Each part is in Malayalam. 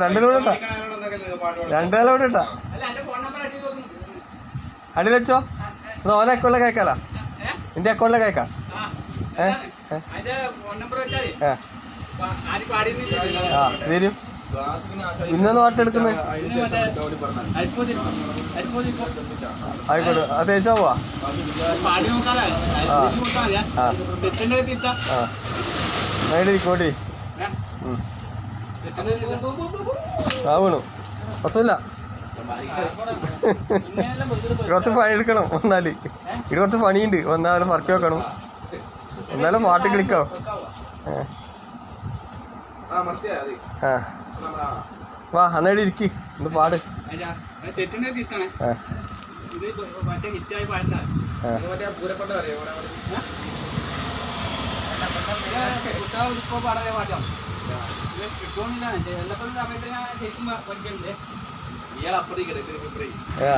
രണ്ടിലൂടെ രണ്ടുനിലോടെ ഇട്ടാ അടി വെച്ചോ. ഓരോ അക്കൗണ്ടിലെ കേക്കാലാ, നിന്റെ അക്കൗണ്ടിലെ കേക്കാം. തരും ഇന്നൊന്ന് പാട്ടെടുക്കുന്നത് ആയിക്കോട്ടെ. അത് തേച്ചാ പോവാ. കോട്ടി ആ വീണു. പ്രശ്നമില്ല, കുറച്ച് പണി എടുക്കണം. വന്നാല് ഇത് കുറച്ച് പണിയുണ്ട്. വന്നാലും പറക്കി വെക്കണം. എന്നാലും പാട്ട് ക്ലിക്കാവും. ആ വാ അന്നേരം ഇരിക്ക്, ഒന്ന് പാട്.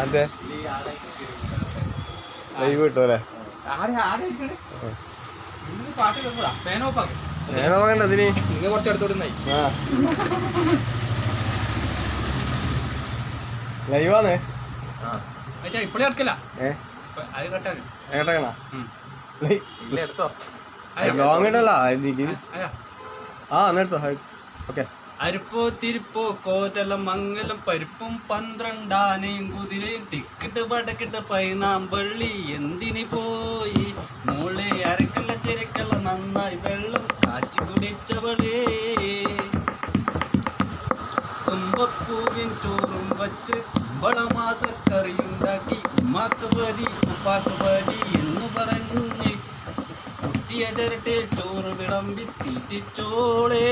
അതെ ലൈവ് കിട്ടുമല്ലേ? വേണ്ട അതിന് ലൈവാന്നേ ലോങ് ഇട്ടല്ല. ആ എന്നെടുത്തോ. ഓക്കെ. അരിപ്പോ തിരിപ്പോ കോതലം മംഗലം പരിപ്പും 12 ആനയും കുതിരയും തിക്കിട്ട് പടക്കിട്ട് പൈനാമ്പള്ളി എന്തിന് പോയി മോളെ അരക്കല്ല ചിരക്കല്ല നന്നായി വെള്ളം കാച്ചി കുടിച്ചവളേ തുമ്പപ്പൂവിൻ ചോറും വച്ച് കുമ്പളമാസക്കറിയുണ്ടാക്കി ഉമ്മാക്ക് പതി ഉപ്പാക്ക് പതി എന്ന് പറഞ്ഞ് കുട്ടിയ ചിരട്ടെ ചോറ് വിളമ്പി തീറ്റിച്ചോളേ.